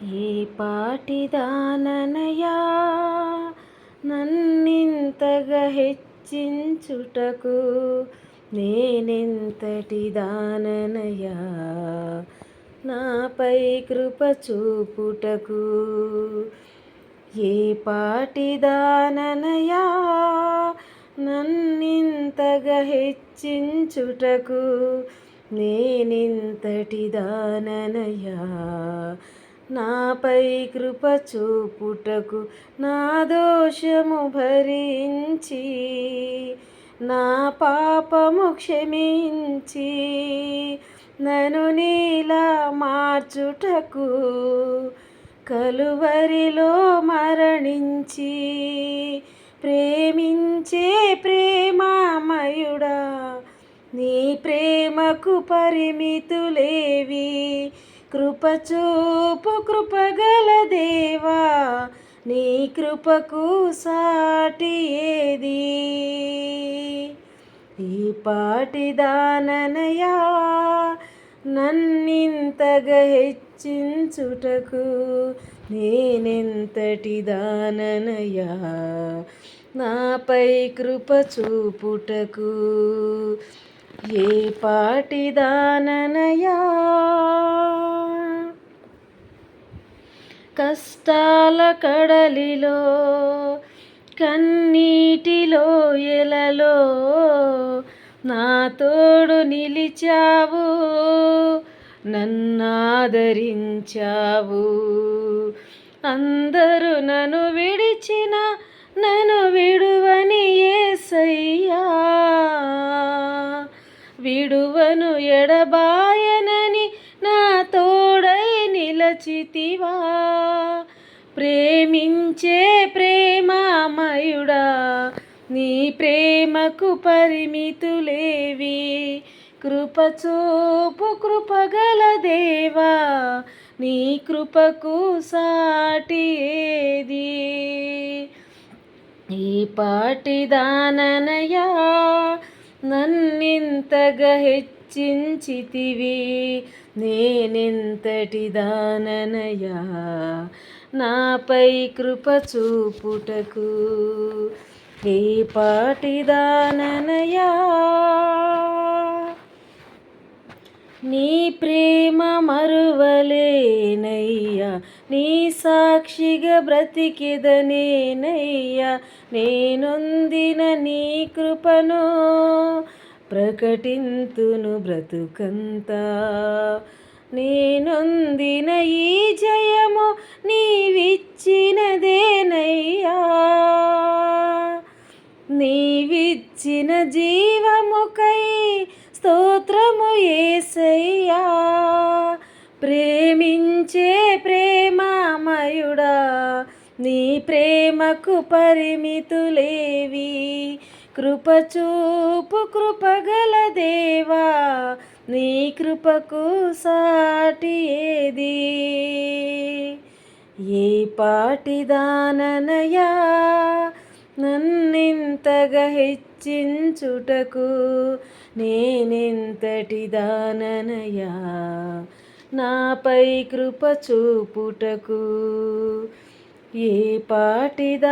ఏ పాటిదాననయా నన్నింతగా హెచ్చించుటకు, నేనెంతటి దాననయా నాపై కృప చూపుటకు. ఏ పాటిదాననయా నన్నింతగా హెచ్చించుటకు, నేనెంతటి దాననయా నాపై కృప చూపుటకు. నా దోషము భరించి నా పాపము క్షమించి నన్ను నీలా మార్చుటకు, కలువరిలో మరణించి ప్రేమించే ప్రేమామయుడా, నీ ప్రేమకు పరిమితులేవి. కృపచూపు కృపగల దేవా, నీ కృపకు సాటి ఏది. ఈ పాటిదాననయా నన్నింతగా హెచ్చించుటకు, నేనెంతటి దాననయా నాపై కృప చూపుటకు. ఏ పాటిదాననయా కష్టాల కడలిలో కన్నీటిలో ఎలలో నా తోడు నిలిచావు, నన్నాదరించావు. అందరూ నన్ను విడిచిన నన్ను విడువని యేసయ్యా, విడువను ఎడబాయనని నా తోడై నిలచితివా. ప్రేమించే ప్రేమామయుడా, నీ ప్రేమకు పరిమితులేవి. కృపచూపు కృపగల దేవా, నీ కృపకు సాటి ఏది. ఈ పాటిదాననయా నన్నింతగా హెచ్చించితివి, నేనెంతటి దాననయా నాపై కృప చూపుటకు. ఏ పాటిదాననయా నీ ప్రేమ మరువలేనయ్యా, నీ సాక్షిగా బ్రతికెదనేనయ్యా. నేనొందిన నీ కృపను ప్రకటింతును బ్రతుకంతా. నేనొందిన ఈ జయము నీవిచ్చినదేనయ్యా, నీవిచ్చిన జీవముకై స్తోత్రము యేసయ్యా. ప్రేమించే ప్రేమామయుడా, నీ ప్రేమకు పరిమితులేవి. కృపచూపు కృపగల దేవా, నీ కృపకు సాటి ఏది. ఏ పాటిదాననయా నన్నింతగా హెచ్చించుటకు, నేనెంతటి దాననయా నాపై కృప చూపుటకు. ఏ పాటిదాననయా